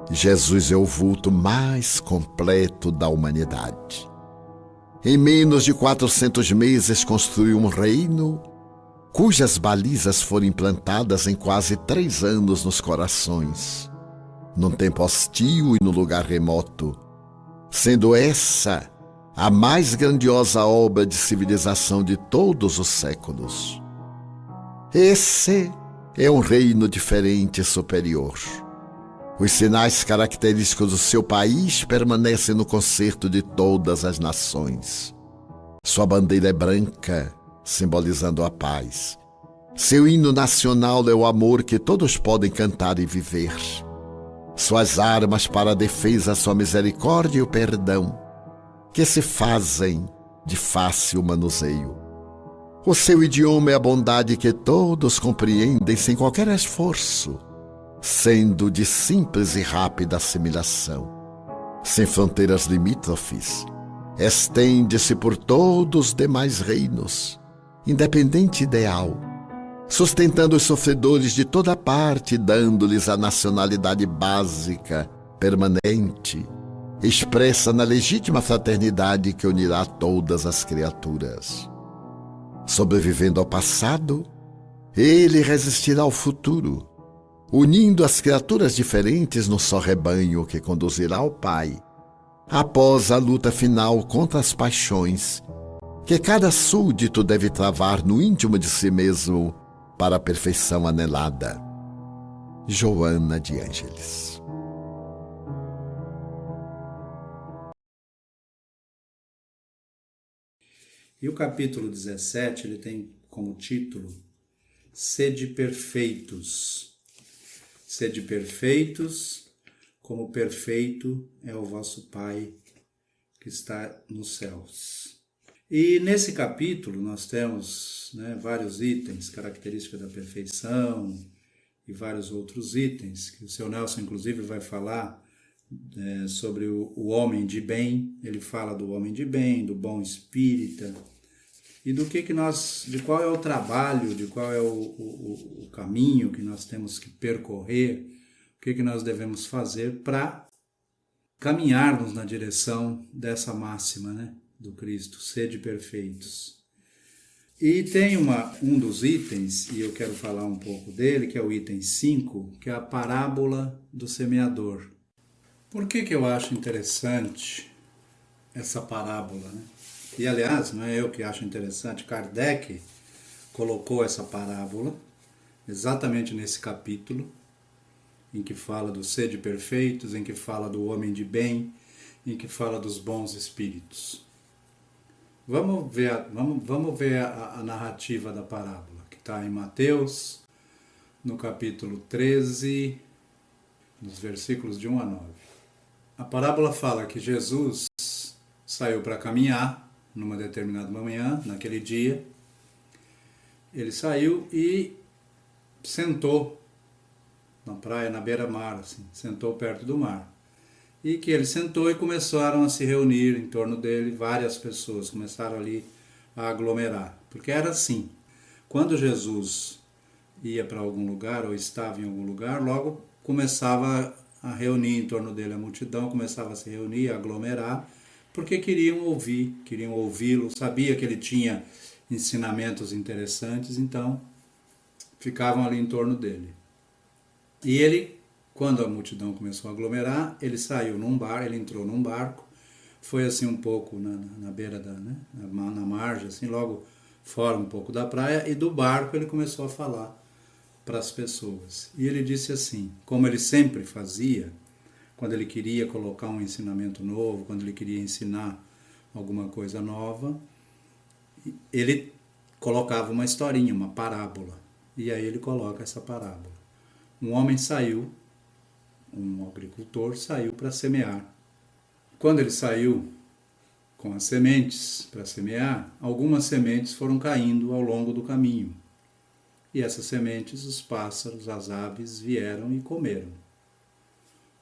Jesus é o vulto mais completo da humanidade. Em menos de 400 meses construiu um reino cujas balizas foram implantadas em quase 3 anos nos corações, num tempo hostil e no lugar remoto, sendo essa a mais grandiosa obra de civilização de todos os séculos. Esse é um reino diferente e superior. Os sinais característicos do seu país permanecem no concerto de todas as nações. Sua bandeira é branca, simbolizando a paz. Seu hino nacional é o amor que todos podem cantar e viver. Suas armas para a defesa são a misericórdia e o perdão, que se fazem de fácil manuseio. O seu idioma é a bondade que todos compreendem sem qualquer esforço, sendo de simples e rápida assimilação. Sem fronteiras limítrofes, estende-se por todos os demais reinos, independente ideal, sustentando os sofredores de toda parte, dando-lhes a nacionalidade básica, permanente, expressa na legítima fraternidade que unirá todas as criaturas. Sobrevivendo ao passado, ele resistirá ao futuro, unindo as criaturas diferentes no só rebanho que conduzirá ao Pai, após a luta final contra as paixões que cada súdito deve travar no íntimo de si mesmo para a perfeição anelada. Joana de Ângeles. E o capítulo 17, ele tem como título Sede perfeitos. Sede perfeitos, como perfeito é o vosso Pai que está nos céus. E nesse capítulo nós temos vários itens, características da perfeição e vários outros itens, que o seu Nelson inclusive vai falar sobre o homem de bem. Ele fala do homem de bem, do bom espírita, e do que nós, de qual é o trabalho, de qual é o caminho que nós temos que percorrer, o que nós devemos fazer para caminharmos na direção dessa máxima, do Cristo, sede perfeitos. E tem um dos itens, e eu quero falar um pouco dele, que é o item 5, que é a parábola do semeador. Por que eu acho interessante essa parábola, E, aliás, não é eu que acho interessante, Kardec colocou essa parábola exatamente nesse capítulo, em que fala do sede perfeitos, em que fala do homem de bem, em que fala dos bons espíritos. Vamos ver a narrativa da parábola, que está em Mateus, no capítulo 13, nos versículos de 1 a 9. A parábola fala que Jesus saiu para caminhar numa determinada manhã, naquele dia. Ele saiu e sentou na praia, na beira-mar, sentou perto do mar. E que ele sentou e começaram a se reunir em torno dele, várias pessoas começaram ali a aglomerar. Porque era assim, quando Jesus ia para algum lugar ou estava em algum lugar, logo começava a reunir em torno dele a multidão, começava a se reunir, a aglomerar, porque queriam ouvi-lo, sabia que ele tinha ensinamentos interessantes, então ficavam ali em torno dele. E ele, quando a multidão começou a aglomerar, ele saiu num bar, ele entrou num barco, foi assim um pouco na beira da, né, na margem, assim, logo fora um pouco da praia, e do barco ele começou a falar para as pessoas. E ele disse assim, como ele sempre fazia, quando ele queria colocar um ensinamento novo, quando ele queria ensinar alguma coisa nova, ele colocava uma historinha, uma parábola. E aí ele coloca essa parábola. Um homem saiu, um agricultor saiu para semear. Quando ele saiu com as sementes para semear, algumas sementes foram caindo ao longo do caminho. E essas sementes, os pássaros, as aves vieram e comeram.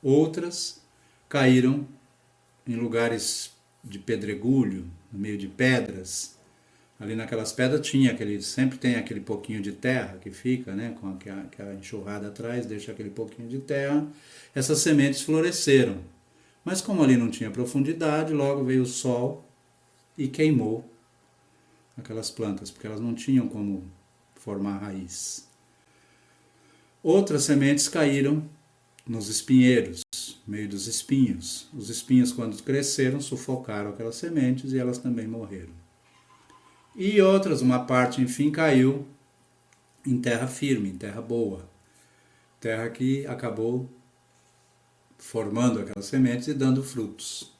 Outras caíram em lugares de pedregulho, no meio de pedras. Ali naquelas pedras sempre tem aquele pouquinho de terra que fica, né, com aquela enxurrada atrás, deixa aquele pouquinho de terra. Essas sementes floresceram. Mas como ali não tinha profundidade, logo veio o sol e queimou aquelas plantas, porque elas não tinham como formar raiz. Outras sementes caíram nos espinheiros, no meio dos espinhos. Os espinhos, quando cresceram, sufocaram aquelas sementes e elas também morreram. E outras, uma parte, enfim, caiu em terra firme, em terra boa. Terra que acabou formando aquelas sementes e dando frutos.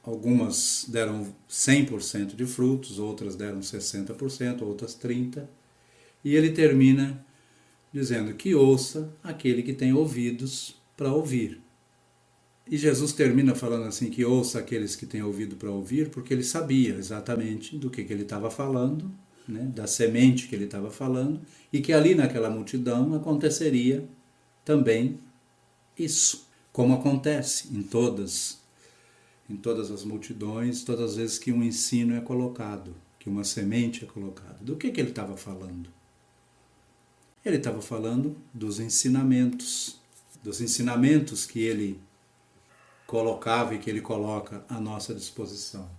Algumas deram 100% de frutos, outras deram 60%, outras 30%. E ele termina dizendo que ouça aquele que tem ouvidos para ouvir. E Jesus termina falando assim, que ouça aqueles que têm ouvido para ouvir, porque ele sabia exatamente do que ele estava falando, né, da semente que ele estava falando, e que ali naquela multidão aconteceria também isso, como acontece em todas as multidões, todas as vezes que um ensino é colocado, que uma semente é colocada. Do que ele estava falando? Ele estava falando dos ensinamentos que ele colocava e que ele coloca à nossa disposição.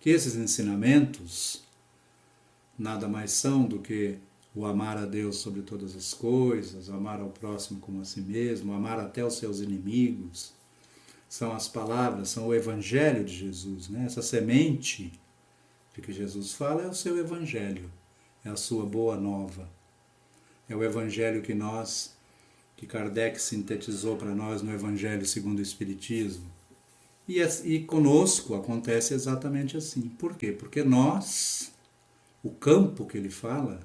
Que esses ensinamentos nada mais são do que o amar a Deus sobre todas as coisas, amar ao próximo como a si mesmo, amar até os seus inimigos. São as palavras, são o Evangelho de Jesus, né? Essa semente de que Jesus fala é o seu Evangelho, é a sua boa nova. É o Evangelho que Kardec sintetizou para nós no Evangelho segundo o Espiritismo. E conosco acontece exatamente assim. Por quê? Porque nós, o campo que ele fala,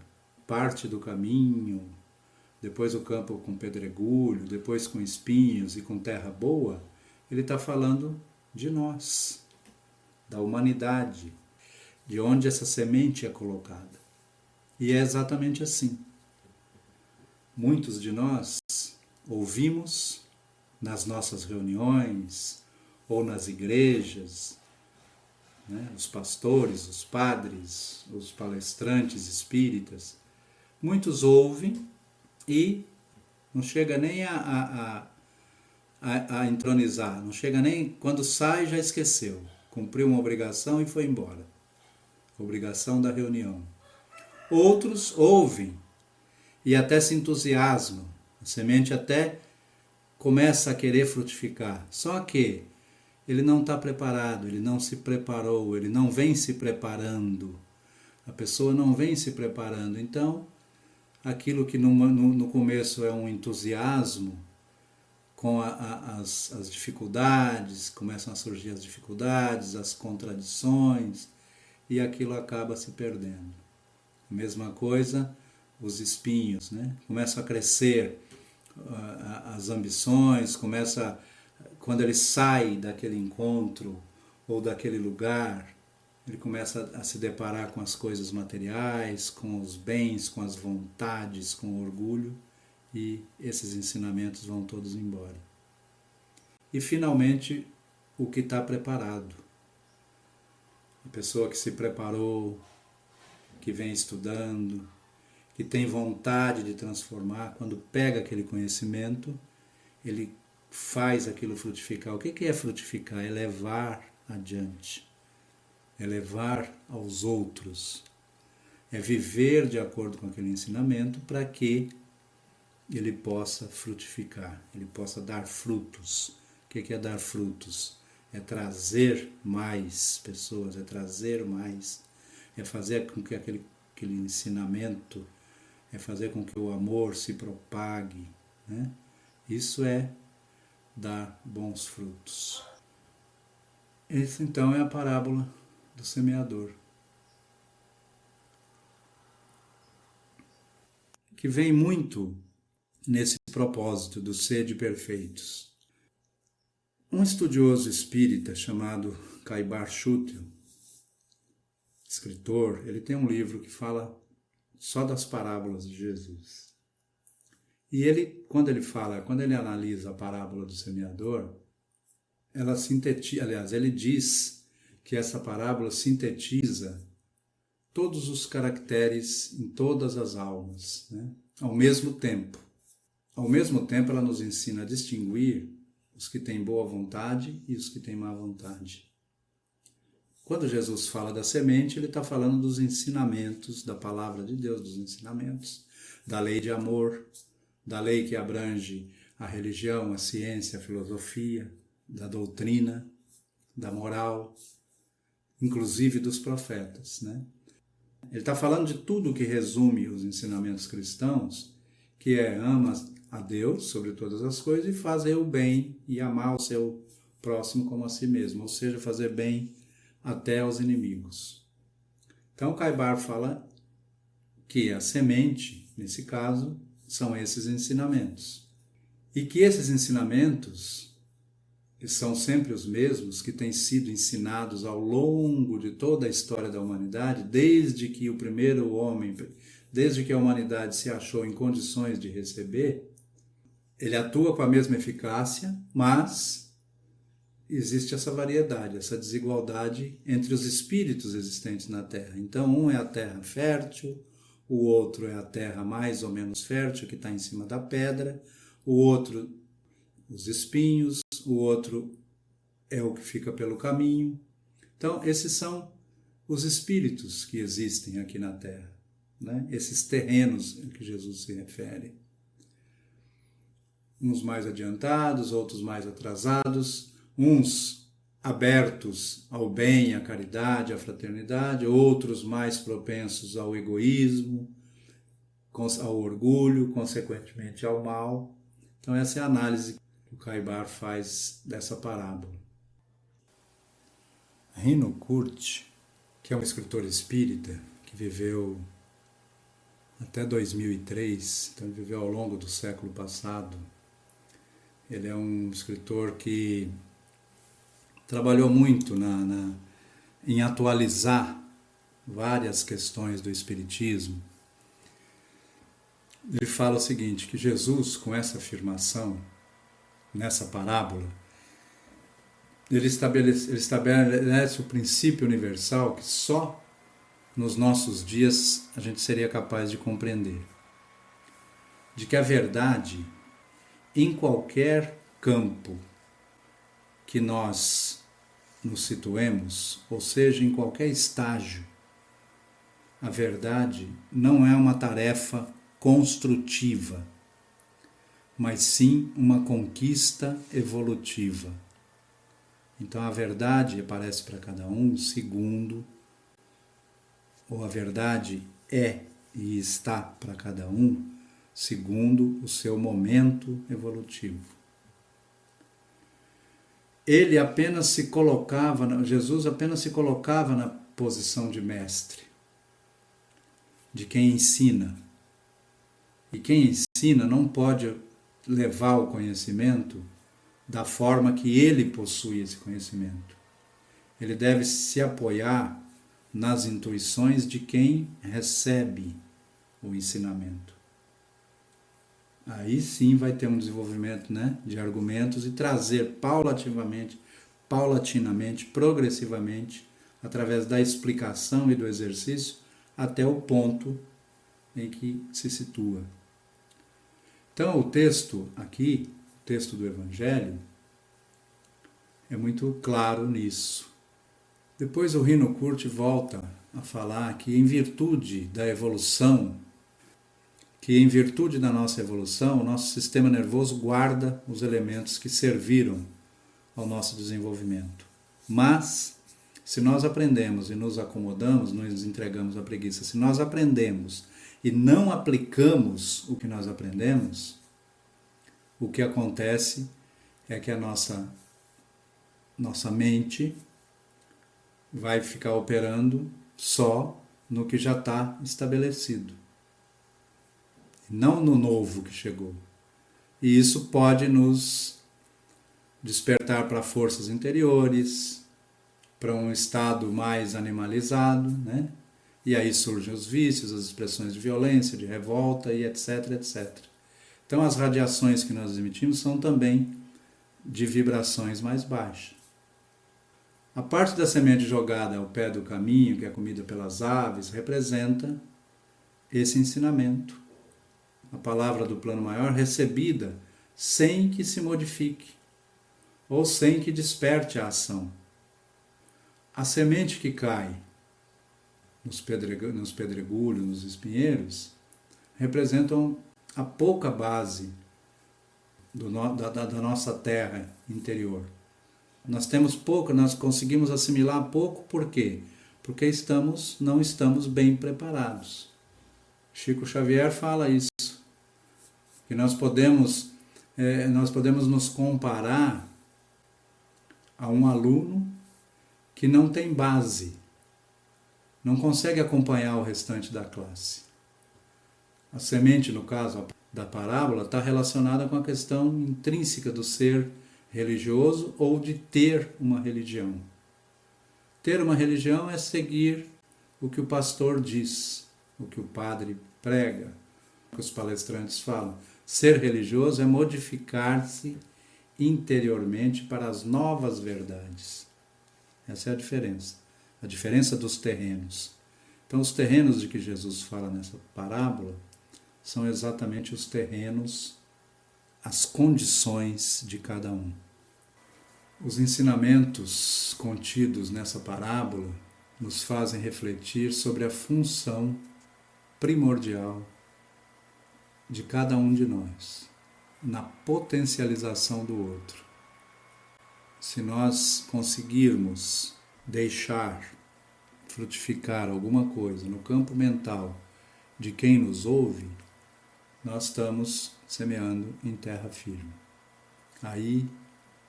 parte do caminho, depois o campo com pedregulho, depois com espinhos e com terra boa, ele está falando de nós, da humanidade, de onde essa semente é colocada. E é exatamente assim. Muitos de nós ouvimos nas nossas reuniões ou nas igrejas, né, os pastores, os padres, os palestrantes espíritas, muitos ouvem e não chega nem a entronizar, não chega nem, quando sai já esqueceu, cumpriu uma obrigação e foi embora, obrigação da reunião. Outros ouvem e até se entusiasmam, a semente até começa a querer frutificar, só que ele não está preparado, ele não se preparou, ele não vem se preparando, a pessoa não vem se preparando, então aquilo que no começo é um entusiasmo, com as dificuldades, começam a surgir as dificuldades, as contradições, e aquilo acaba se perdendo. A mesma coisa, os espinhos, né? Começam a crescer as ambições, quando ele sai daquele encontro ou daquele lugar, ele começa a se deparar com as coisas materiais, com os bens, com as vontades, com o orgulho, e esses ensinamentos vão todos embora. E finalmente, o que está preparado. A pessoa que se preparou, que vem estudando, que tem vontade de transformar, quando pega aquele conhecimento, ele faz aquilo frutificar. O que é frutificar? É levar adiante, é levar aos outros, é viver de acordo com aquele ensinamento para que ele possa frutificar, ele possa dar frutos. O que é dar frutos? é trazer mais pessoas, é trazer mais, é fazer com que aquele ensinamento, é fazer com que o amor se propague, né? Isso é dar bons frutos. Essa então é a parábola do semeador, que vem muito nesse propósito do sede perfeitos. Um estudioso espírita chamado Caibar Schutel, escritor, ele tem um livro que fala só das parábolas de Jesus. E ele, quando ele analisa a parábola do semeador, ela sintetiza, aliás, ele diz que essa parábola sintetiza todos os caracteres em todas as almas, né? Ao mesmo tempo. Ao mesmo tempo, ela nos ensina a distinguir os que têm boa vontade e os que têm má vontade. Quando Jesus fala da semente, ele está falando dos ensinamentos da palavra de Deus, dos ensinamentos, da lei de amor, da lei que abrange a religião, a ciência, a filosofia, da doutrina, da moral, inclusive dos profetas, né? Ele está falando de tudo que resume os ensinamentos cristãos, que é ama a Deus sobre todas as coisas e fazer o bem e amar o seu próximo como a si mesmo, ou seja, fazer bem até aos inimigos. Então, Caibar fala que a semente, nesse caso, são esses ensinamentos. E que esses ensinamentos são sempre os mesmos que têm sido ensinados ao longo de toda a história da humanidade, desde que o primeiro homem, desde que a humanidade se achou em condições de receber. Ele atua com a mesma eficácia, mas existe essa variedade, essa desigualdade entre os espíritos existentes na Terra. Então, um é a terra fértil, o outro é a terra mais ou menos fértil, que está em cima da pedra, o outro, os espinhos, o outro é o que fica pelo caminho. Então, esses são os espíritos que existem aqui na Terra, né? Esses terrenos a que Jesus se refere. Uns mais adiantados, outros mais atrasados, uns abertos ao bem, à caridade, à fraternidade, outros mais propensos ao egoísmo, ao orgulho, consequentemente ao mal. Então essa é a análise que o Caibar faz dessa parábola. Rino Kurt, que é um escritor espírita que viveu até 2003, então ele viveu ao longo do século passado. Ele é um escritor que trabalhou muito em atualizar várias questões do espiritismo. Ele fala o seguinte, que Jesus, com essa afirmação, nessa parábola, ele estabelece o princípio universal que só nos nossos dias a gente seria capaz de compreender. De que a verdade, em qualquer campo que nós nos situemos, ou seja, em qualquer estágio, a verdade não é uma tarefa construtiva, mas sim uma conquista evolutiva. Então a verdade aparece para cada um segundo, ou a verdade é e está para cada um segundo o seu momento evolutivo. Jesus apenas se colocava na posição de mestre, de quem ensina. E quem ensina não pode levar o conhecimento da forma que ele possui esse conhecimento. Ele deve se apoiar nas intuições de quem recebe o ensinamento. Aí sim vai ter um desenvolvimento, né, de argumentos e trazer paulatinamente, progressivamente, através da explicação e do exercício, até o ponto em que se situa. Então o texto aqui, o texto do Evangelho, é muito claro nisso. Depois o Rino Kurt volta a falar que em virtude da evolução, que em virtude da nossa evolução, o nosso sistema nervoso guarda os elementos que serviram ao nosso desenvolvimento. Mas, se nós aprendemos e nos acomodamos, nos entregamos à preguiça, se nós aprendemos e não aplicamos o que nós aprendemos, o que acontece é que a nossa mente vai ficar operando só no que já está estabelecido, não no novo que chegou. E isso pode nos despertar para forças interiores, para um estado mais animalizado, né? E aí surgem os vícios, as expressões de violência, de revolta e etc, etc. Então as radiações que nós emitimos são também de vibrações mais baixas. A parte da semente jogada ao pé do caminho, que é comida pelas aves, representa esse ensinamento. A palavra do plano maior recebida sem que se modifique ou sem que desperte a ação. A semente que cai nos pedregulhos, nos espinheiros, representam a pouca base da nossa terra interior. Nós temos pouco, nós conseguimos assimilar pouco, por quê? Porque não estamos bem preparados. Chico Xavier fala isso, que nós podemos nos comparar a um aluno que não tem base, não consegue acompanhar o restante da classe. A semente, no caso da parábola, está relacionada com a questão intrínseca do ser religioso ou de ter uma religião. Ter uma religião é seguir o que o pastor diz, o que o padre prega, o que os palestrantes falam. Ser religioso é modificar-se interiormente para as novas verdades. Essa é a diferença dos terrenos. Então, os terrenos de que Jesus fala nessa parábola são exatamente os terrenos, as condições de cada um. Os ensinamentos contidos nessa parábola nos fazem refletir sobre a função primordial de cada um de nós, na potencialização do outro. Se nós conseguirmos deixar frutificar alguma coisa no campo mental de quem nos ouve, nós estamos semeando em terra firme. Aí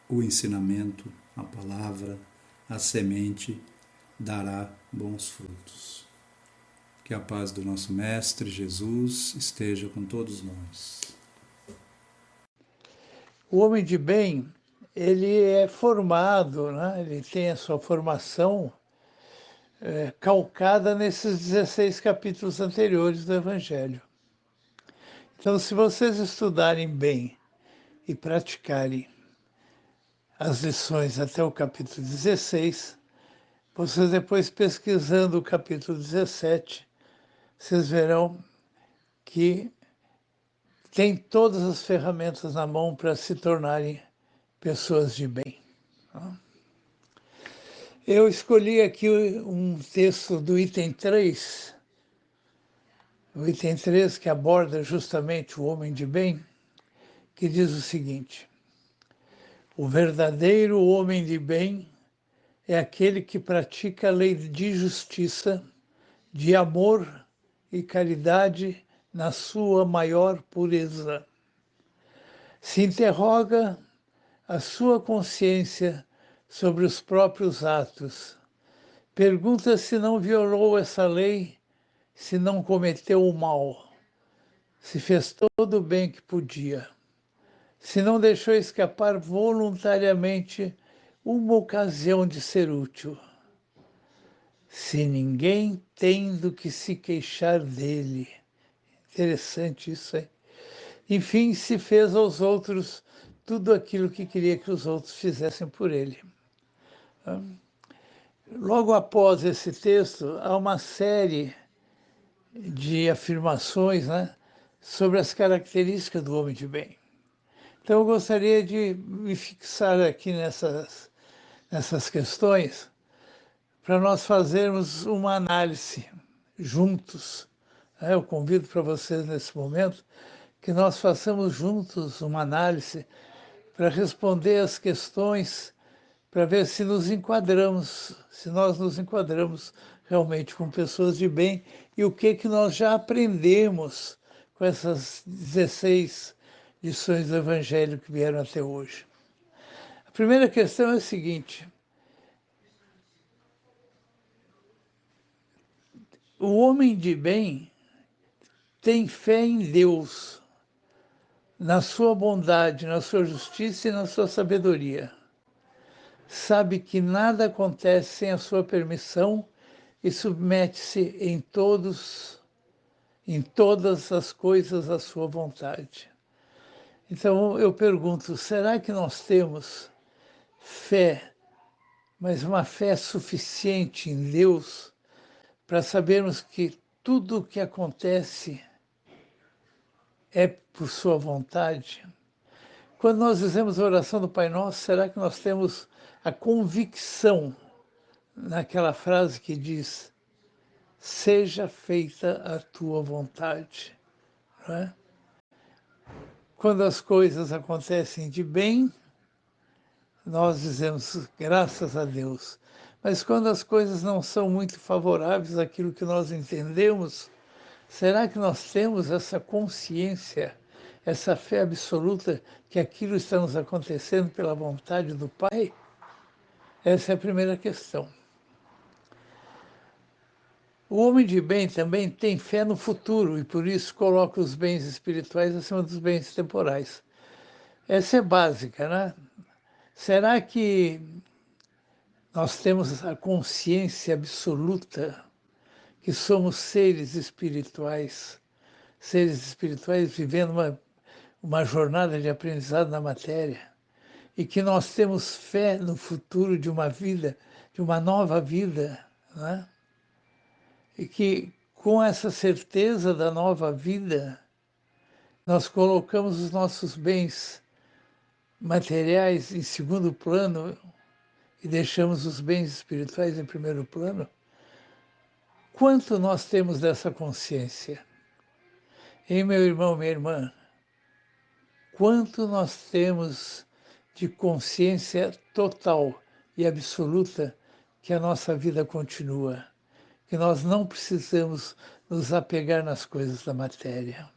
o ensinamento, a palavra, a semente dará bons frutos. Que a paz do nosso Mestre Jesus esteja com todos nós. O homem de bem, ele é formado, né? Ele tem a sua formação calcada nesses 16 capítulos anteriores do Evangelho. Então, se vocês estudarem bem e praticarem as lições até o capítulo 16, vocês depois pesquisando o capítulo 17, vocês verão que tem todas as ferramentas na mão para se tornarem pessoas de bem. Eu escolhi aqui um texto do item 3, o item 3 que aborda justamente o homem de bem, que diz o seguinte: o verdadeiro homem de bem é aquele que pratica a lei de justiça, de amor e caridade na sua maior pureza. Se interroga a sua consciência sobre os próprios atos. Pergunta se não violou essa lei, se não cometeu o mal, se fez todo o bem que podia, se não deixou escapar voluntariamente uma ocasião de ser útil, se ninguém tem do que se queixar dele. Interessante isso, hein? Enfim, se fez aos outros tudo aquilo que queria que os outros fizessem por ele. Logo após esse texto, há uma série de afirmações, né, sobre as características do homem de bem. Então, eu gostaria de me fixar aqui nessas questões para nós fazermos uma análise juntos. Eu convido para vocês, nesse momento, que nós façamos juntos uma análise para responder as questões para ver se nos enquadramos, se nós nos enquadramos realmente com pessoas de bem e o que nós já aprendemos com essas 16 lições do Evangelho que vieram até hoje. A primeira questão é a seguinte: o homem de bem tem fé em Deus, na sua bondade, na sua justiça e na sua sabedoria. Sabe que nada acontece sem a sua permissão e submete-se em todas as coisas à sua vontade. Então eu pergunto, será que nós temos fé, mas uma fé suficiente em Deus para sabermos que tudo o que acontece é por sua vontade? Quando nós dizemos a oração do Pai Nosso, será que nós temos a convicção naquela frase que diz: seja feita a tua vontade, não é? Quando as coisas acontecem de bem, nós dizemos graças a Deus. Mas quando as coisas não são muito favoráveis àquilo que nós entendemos, será que nós temos essa consciência, essa fé absoluta que aquilo está nos acontecendo pela vontade do Pai? Essa é a primeira questão. O homem de bem também tem fé no futuro e por isso coloca os bens espirituais acima dos bens temporais. Essa é básica, né? Será que nós temos a consciência absoluta que somos seres espirituais vivendo uma jornada de aprendizado na matéria, e que nós temos fé no futuro de uma vida, de uma nova vida, né? E que com essa certeza da nova vida, nós colocamos os nossos bens materiais em segundo plano e deixamos os bens espirituais em primeiro plano? Quanto nós temos dessa consciência? Hein, meu irmão, minha irmã? Quanto nós temos de consciência total e absoluta que a nossa vida continua, que nós não precisamos nos apegar nas coisas da matéria?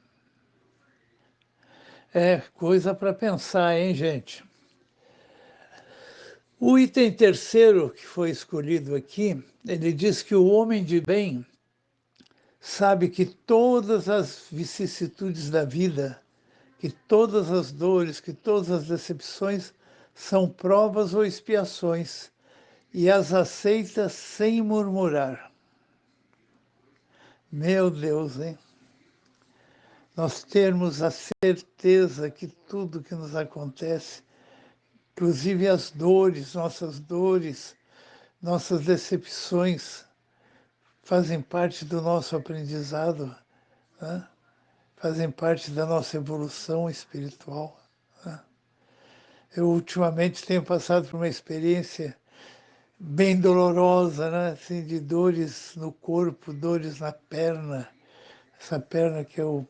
É coisa para pensar, hein, gente? O item terceiro que foi escolhido aqui, ele diz que o homem de bem sabe que todas as vicissitudes da vida, que todas as dores, que todas as decepções são provas ou expiações e as aceita sem murmurar. Meu Deus, hein? Nós termos a certeza que tudo que nos acontece, inclusive as dores, nossas decepções, fazem parte do nosso aprendizado, né? Fazem parte da nossa evolução espiritual, né? Eu ultimamente tenho passado por uma experiência bem dolorosa, né? Assim, de dores no corpo, dores na perna, essa perna que eu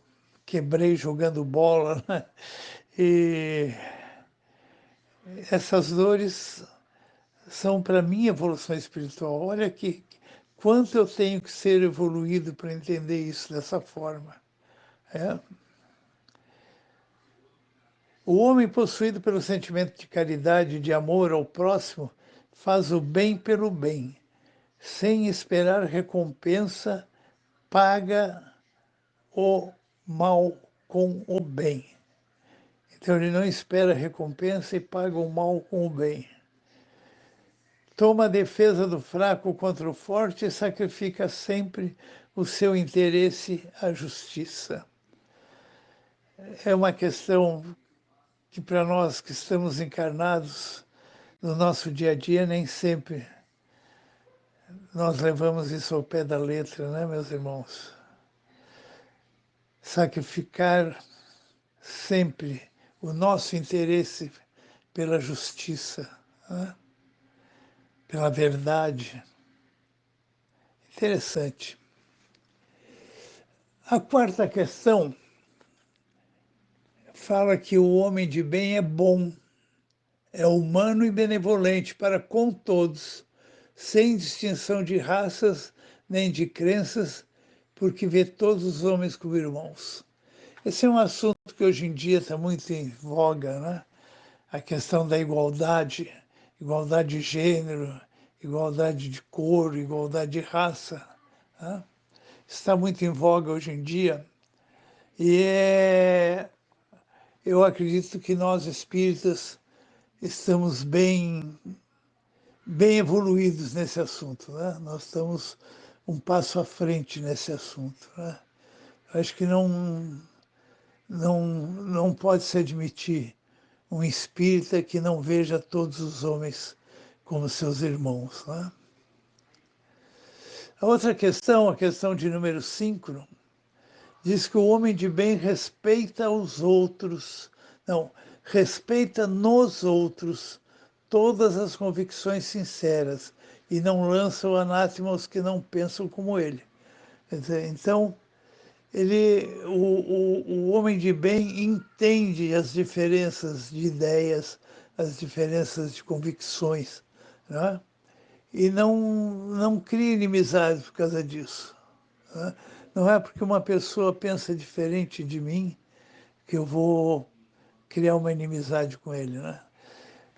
quebrei jogando bola, né? E essas dores são para mim evolução espiritual. Olha que quanto eu tenho que ser evoluído para entender isso dessa forma. É. O homem possuído pelo sentimento de caridade e de amor ao próximo faz o bem pelo bem, sem esperar recompensa, paga o mal com o bem. Então ele não espera recompensa e paga o mal com o bem. Toma a defesa do fraco contra o forte e sacrifica sempre o seu interesse à justiça. É uma questão que para nós que estamos encarnados no nosso dia a dia nem sempre nós levamos isso ao pé da letra, né, meus irmãos? Sacrificar sempre o nosso interesse pela justiça, né? Pela verdade. Interessante. A quarta questão fala que o homem de bem é bom, é humano e benevolente para com todos, sem distinção de raças nem de crenças, porque vê todos os homens como irmãos. Esse é um assunto que hoje em dia está muito em voga, né? A questão da igualdade, igualdade de gênero, igualdade de cor, igualdade de raça, né? Está muito em voga hoje em dia e eu acredito que nós espíritas estamos bem evoluídos nesse assunto, né? Nós estamos um passo à frente nesse assunto, né? Acho que não pode se admitir um espírita que não veja todos os homens como seus irmãos, né? A outra questão, a questão de número 5, diz que o homem de bem respeita os outros, não, respeita nos outros todas as convicções sinceras e não lança o anátema aos que não pensam como ele. Quer dizer, então, o homem de bem entende as diferenças de ideias, as diferenças de convicções, né? E não cria inimizade por causa disso, né? Não é porque uma pessoa pensa diferente de mim que eu vou criar uma inimizade com ele, né?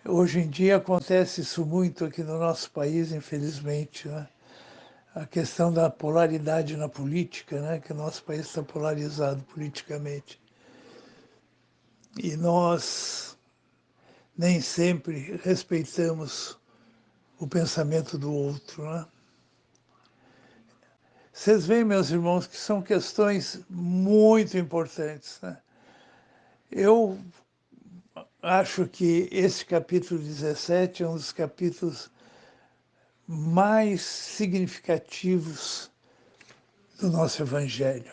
Hoje em dia acontece isso muito aqui no nosso país, infelizmente, né? A questão da polaridade na política, né? Que o nosso país está polarizado politicamente. E nós nem sempre respeitamos o pensamento do outro, né? Vocês veem, meus irmãos, que são questões muito importantes, né? Eu acho que esse capítulo 17 é um dos capítulos mais significativos do nosso Evangelho.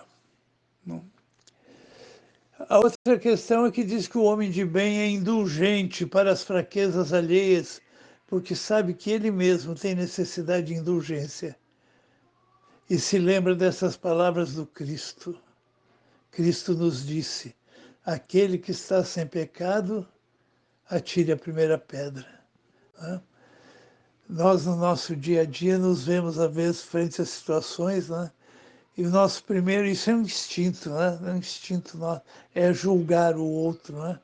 A outra questão é que diz que o homem de bem é indulgente para as fraquezas alheias, porque sabe que ele mesmo tem necessidade de indulgência. E se lembra dessas palavras do Cristo. Cristo nos disse: aquele que está sem pecado, atire a primeira pedra. Né? Nós, no nosso dia a dia, nos vemos, às vezes, frente a situações, né? E o nosso primeiro, isso é um instinto, né? É um instinto nosso, é julgar o outro, né?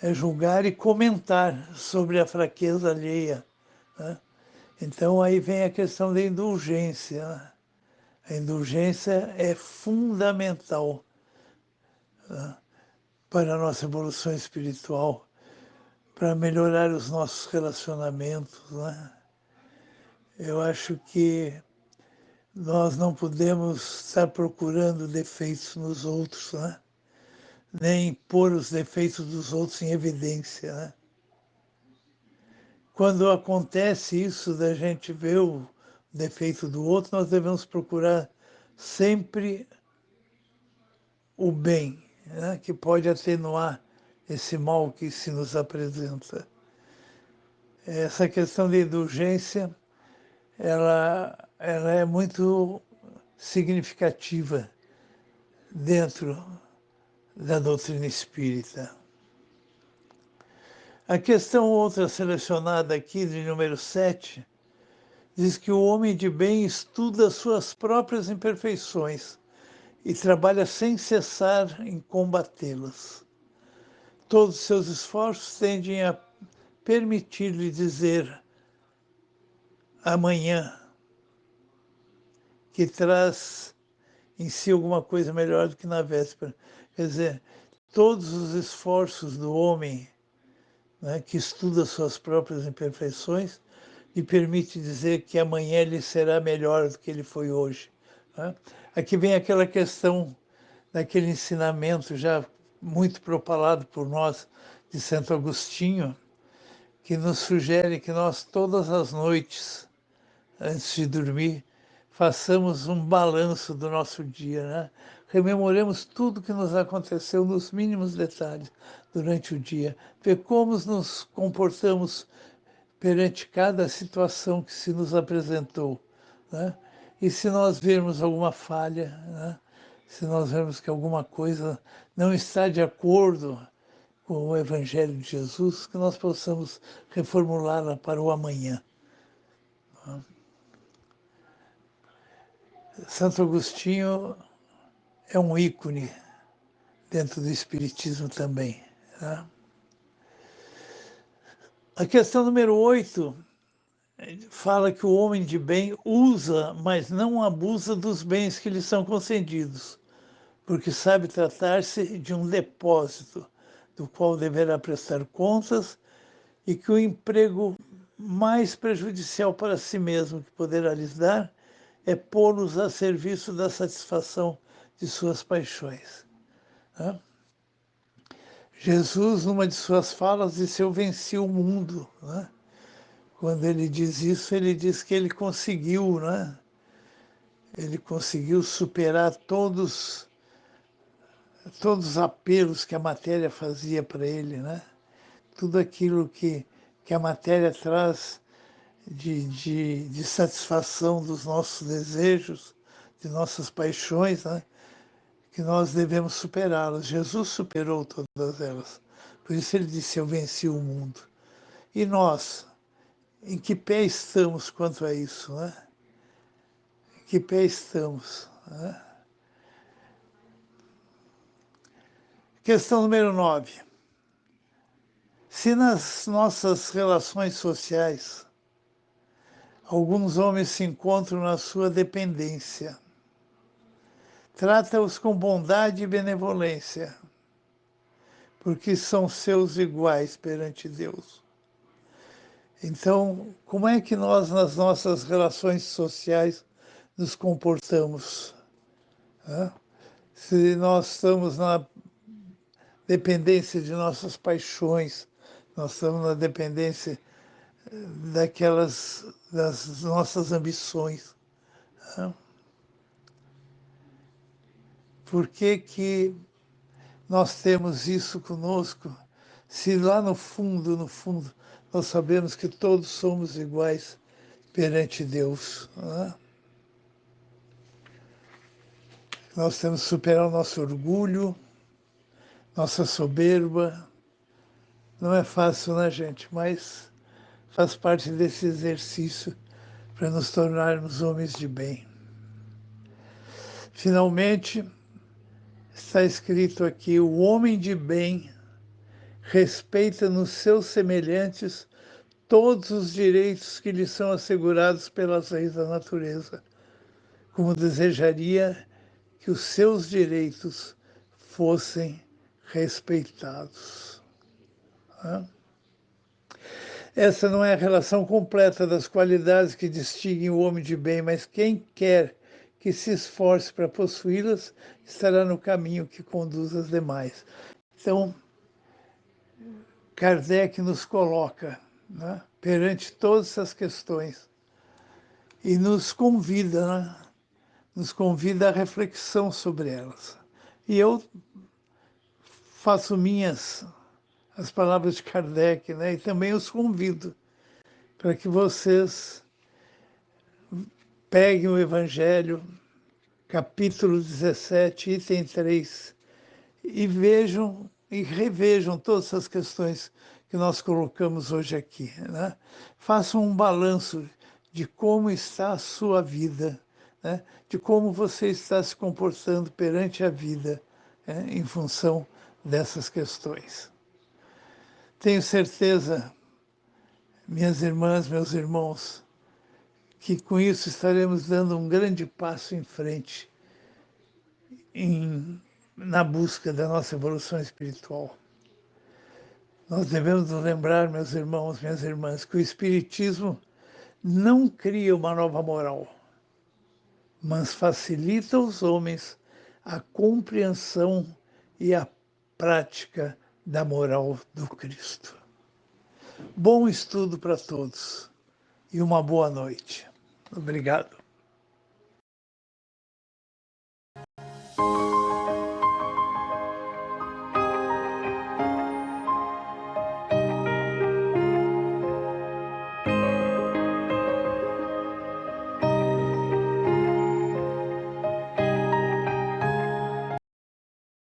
É julgar e comentar sobre a fraqueza alheia, né? Então aí vem a questão da indulgência, né? A indulgência é fundamental, né, para a nossa evolução espiritual, para melhorar os nossos relacionamentos, né? Eu acho que nós não podemos estar procurando defeitos nos outros, né? Nem pôr os defeitos dos outros em evidência, né? Quando acontece isso da gente ver o defeito do outro, nós devemos procurar sempre o bem, né? Que pode atenuar esse mal que se nos apresenta. Essa questão de indulgência, ela é muito significativa dentro da doutrina espírita. A questão outra selecionada aqui, de número 7, diz que o homem de bem estuda suas próprias imperfeições e trabalha sem cessar em combatê-las. Todos os seus esforços tendem a permitir-lhe dizer amanhã, que traz em si alguma coisa melhor do que na véspera. Quer dizer, todos os esforços do homem, né, que estuda suas próprias imperfeições, lhe permite dizer que amanhã ele será melhor do que ele foi hoje, né? Aqui vem aquela questão daquele ensinamento já muito propalado por nós de Santo Agostinho, que nos sugere que nós todas as noites, antes de dormir, façamos um balanço do nosso dia, né? Rememoremos tudo que nos aconteceu nos mínimos detalhes durante o dia, ver como nos comportamos perante cada situação que se nos apresentou, né? E se nós vermos alguma falha, né? Se nós vermos que alguma coisa não está de acordo com o Evangelho de Jesus, que nós possamos reformulá-la para o amanhã. Santo Agostinho é um ícone dentro do Espiritismo também. Tá? A questão número 8 fala que o homem de bem usa, mas não abusa dos bens que lhe são concedidos, porque sabe tratar-se de um depósito, do qual deverá prestar contas, e que o emprego mais prejudicial para si mesmo que poderá lhes dar é pô-los a serviço da satisfação de suas paixões. Né? Jesus, numa de suas falas, disse: eu venci o mundo. Né? Quando ele diz isso, ele diz que ele conseguiu, né? Ele conseguiu superar todos os apelos que a matéria fazia para ele, né? Tudo aquilo que a matéria traz de satisfação dos nossos desejos, de nossas paixões, né? Que nós devemos superá-las. Jesus superou todas elas. Por isso ele disse: eu venci o mundo. E nós, em que pé estamos quanto a isso, né? Em que pé estamos? Né? Questão número 9. Se nas nossas relações sociais alguns homens se encontram na sua dependência, trata-os com bondade e benevolência, porque são seus iguais perante Deus. Então, como é que nós, nas nossas relações sociais, nos comportamos? Né? Se nós estamos na dependência de nossas paixões, nós estamos na dependência das nossas ambições. Né? Por que nós temos isso conosco, se lá no fundo, nós sabemos que todos somos iguais perante Deus? Né? Nós temos que superar o nosso orgulho, nossa soberba. Não é fácil, né, gente? Mas faz parte desse exercício para nos tornarmos homens de bem. Finalmente, está escrito aqui: o homem de bem respeita nos seus semelhantes todos os direitos que lhe são assegurados pelas leis da natureza, como desejaria que os seus direitos fossem respeitados. Essa não é a relação completa das qualidades que distinguem o homem de bem, mas quem quer que se esforce para possuí-las estará no caminho que conduz as demais. Então, Kardec nos coloca, né, perante todas essas questões e nos convida, né, nos convida à reflexão sobre elas. E eu faço minhas as palavras de Kardec, né, e também os convido para que vocês peguem o Evangelho, capítulo 17, item 3, e vejam e revejam todas essas questões que nós colocamos hoje aqui. Né? Façam um balanço de como está a sua vida, né? De como você está se comportando perante a vida, né? Em função dessas questões. Tenho certeza, minhas irmãs, meus irmãos, que com isso estaremos dando um grande passo em frente na busca da nossa evolução espiritual. Nós devemos nos lembrar, meus irmãos, minhas irmãs, que o Espiritismo não cria uma nova moral, mas facilita aos homens a compreensão e a prática da moral do Cristo. Bom estudo para todos e uma boa noite. Obrigado.